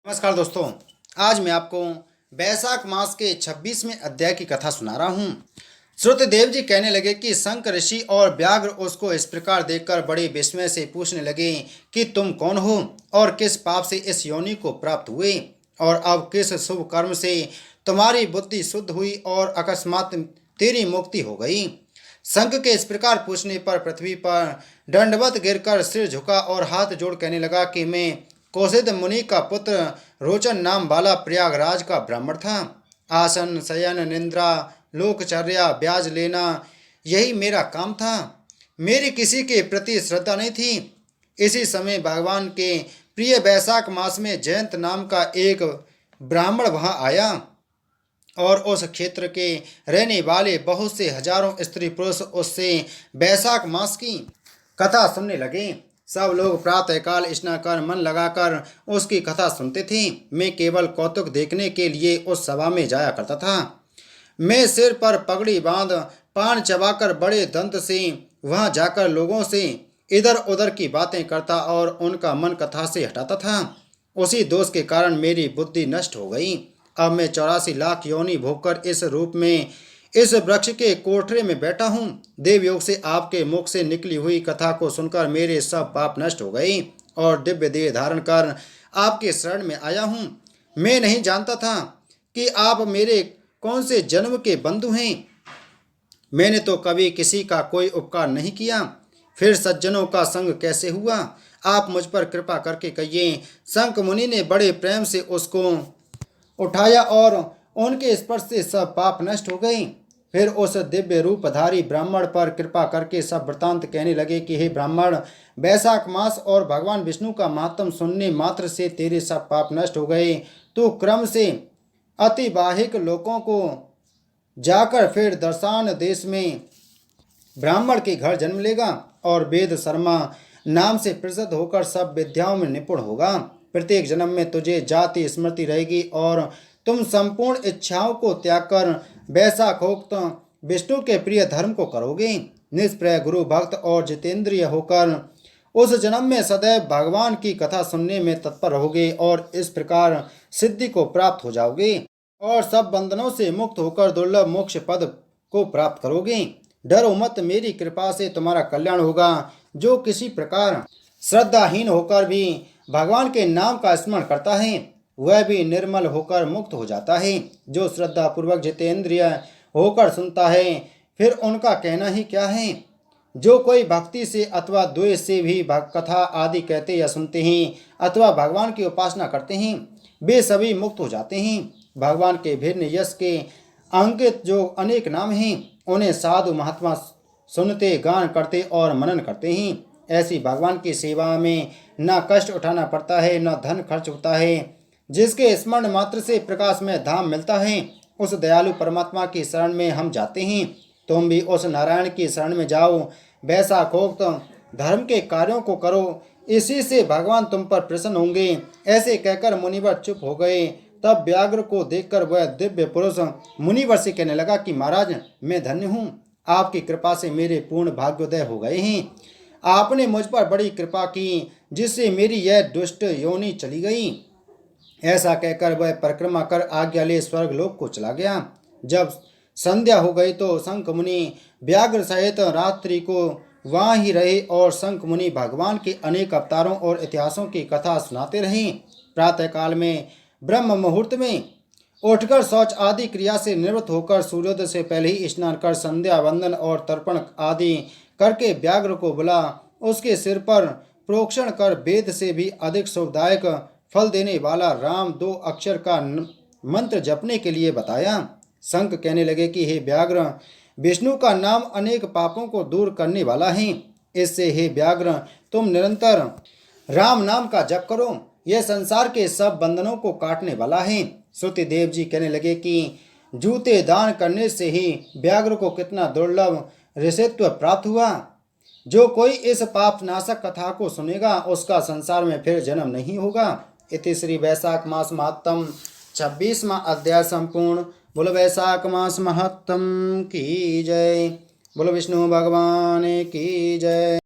नमस्कार दोस्तों। आज मैं आपको बैसाख मास के 26वें अध्याय की कथा सुना रहा हूँ। श्रुतदेव जी कहने लगे कि शंख ऋषि और व्याघ्र उसको इस प्रकार देखकर बड़े विस्मय से पूछने लगे कि तुम कौन हो और किस पाप से इस योनि को प्राप्त हुए और अब किस शुभ कर्म से तुम्हारी बुद्धि शुद्ध हुई और अकस्मात तेरी मुक्ति हो गई। शंख के इस प्रकार पूछने पर पृथ्वी पर दंडवत गिरकर सिर झुका और हाथ जोड़ कहने लगा कि मैं कौशिक मुनि का पुत्र रोचन नाम वाला प्रयागराज का ब्राह्मण था। आसन शयन निद्रा लोकचर्या ब्याज लेना यही मेरा काम था। मेरी किसी के प्रति श्रद्धा नहीं थी। इसी समय भगवान के प्रिय बैसाख मास में जयंत नाम का एक ब्राह्मण वहां आया और उस क्षेत्र के रहने वाले बहुत से हजारों स्त्री पुरुष उससे बैसाख मास की कथा सुनने लगे। सब लोग प्रातःकाल स्नान कर मन लगाकर उसकी कथा सुनते थे। मैं केवल कौतुक देखने के लिए उस सभा में जाया करता था। मैं सिर पर पगड़ी बांध पान चबाकर बड़े दंत से वहां जाकर लोगों से इधर उधर की बातें करता और उनका मन कथा से हटाता था। उसी दोष के कारण मेरी बुद्धि नष्ट हो गई। अब मैं 84 लाख योनि भोगकर इस रूप में इस वृक्ष के कोठरे में बैठा हूँ। देवयोग से आपके मुख से निकली हुई कथा को सुनकर मेरे सब पाप नष्ट हो गए और दिव्य देह धारण कर आपके शरण में आया हूँ। मैं नहीं जानता था कि आप मेरे कौन से जन्म के बंधु हैं। मैंने तो कभी किसी का कोई उपकार नहीं किया, फिर सज्जनों का संग कैसे हुआ। आप मुझ पर कृपा करके कहिए। शंख मुनि ने बड़े प्रेम से उसको उठाया और उनके स्पर्श से सब पाप नष्ट हो गए। फिर उस दिव्य रूपधारी ब्राह्मण पर कृपा करके सब वृतांत कहने लगे कि हे ब्राह्मण, बैसाख मास और भगवान विष्णु का महात्म सुनने मात्र से तेरे सब पाप नष्ट हो गए। तो क्रम से अतिवाहिक लोगों को जाकर फिर दर्शान देश में ब्राह्मण के घर जन्म लेगा और वेद शर्मा नाम से प्रसिद्ध होकर सब विद्याओं में निपुण होगा। प्रत्येक जन्म में तुझे जाति स्मृति रहेगी और तुम संपूर्ण इच्छाओं को त्याग कर वैशाखोक्त विष्णु के प्रिय धर्म को करोगे। निष्प्रय गुरु भक्त और जितेंद्रिय होकर उस जन्म में सदैव भगवान की कथा सुनने में तत्पर रहोगे और इस प्रकार सिद्धि को प्राप्त हो जाओगे और सब बंधनों से मुक्त होकर दुर्लभ मोक्ष पद को प्राप्त करोगे। डरो मत, मेरी कृपा से तुम्हारा कल्याण होगा। जो किसी प्रकार श्रद्धाहीन होकर भी भगवान के नाम का स्मरण करता है वह भी निर्मल होकर मुक्त हो जाता है। जो श्रद्धा पूर्वक जितेंद्रिय होकर सुनता है फिर उनका कहना ही क्या है। जो कोई भक्ति से अथवा द्वेष से भी कथा आदि कहते या सुनते हैं अथवा भगवान की उपासना करते हैं वे सभी मुक्त हो जाते हैं। भगवान के भिन्न यश के अंकित जो अनेक नाम हैं उन्हें साधु महात्मा सुनते गान करते और मनन करते हैं। ऐसी भगवान की सेवा में न कष्ट उठाना पड़ता है न धन खर्च होता है। जिसके स्मरण मात्र से प्रकाश में धाम मिलता है उस दयालु परमात्मा की शरण में हम जाते हैं। तुम भी उस नारायण की शरण में जाओ। वैशाखोक्त धर्म के कार्यों को करो, इसी से भगवान तुम पर प्रसन्न होंगे। ऐसे कहकर मुनिवर चुप हो गए। तब व्याघ्र को देखकर वह दिव्य पुरुष मुनिवर से कहने लगा कि महाराज, मैं धन्य हूँ। आपकी कृपा से मेरे पूर्ण भाग्योदय हो गए हैं। आपने मुझ पर बड़ी कृपा की जिससे मेरी यह दुष्ट योनि चली गई। ऐसा कहकर वह परिक्रमा कर आज्ञा ले स्वर्गलोक को चला गया। जब संध्या हो गई तो शंख मुनि व्याघ्र सहित रात्रि को वहाँ ही रहे और शंख मुनि भगवान के अनेक अवतारों और इतिहासों की कथा सुनाते रहे। प्रातःकाल में ब्रह्म मुहूर्त में उठकर शौच आदि क्रिया से निवृत्त होकर सूर्योदय से पहले ही स्नान कर संध्या वंदन और तर्पण आदि करके व्याघ्र को बुला उसके सिर पर प्रोक्षण कर वेद से भी अधिक शुभदायक फल देने वाला राम 2 अक्षर का मंत्र जपने के लिए बताया। शंख कहने लगे कि हे व्याघ्र, विष्णु का नाम अनेक पापों को दूर करने वाला है। इससे हे व्याघ्र, तुम निरंतर राम नाम का जप करो। यह संसार के सब बंधनों को काटने वाला है। श्रुतिदेव जी कहने लगे कि जूते दान करने से ही व्याघ्र को कितना दुर्लभ ऋषित्व प्राप्त हुआ। जो कोई इस पाप नाशक कथा को सुनेगा उसका संसार में फिर जन्म नहीं होगा। इति श्री वैशाख मास महात्म 26वां अध्याय संपूर्ण। बोलो वैशाख मास महात्म की जय। बोलो विष्णु भगवान की जय।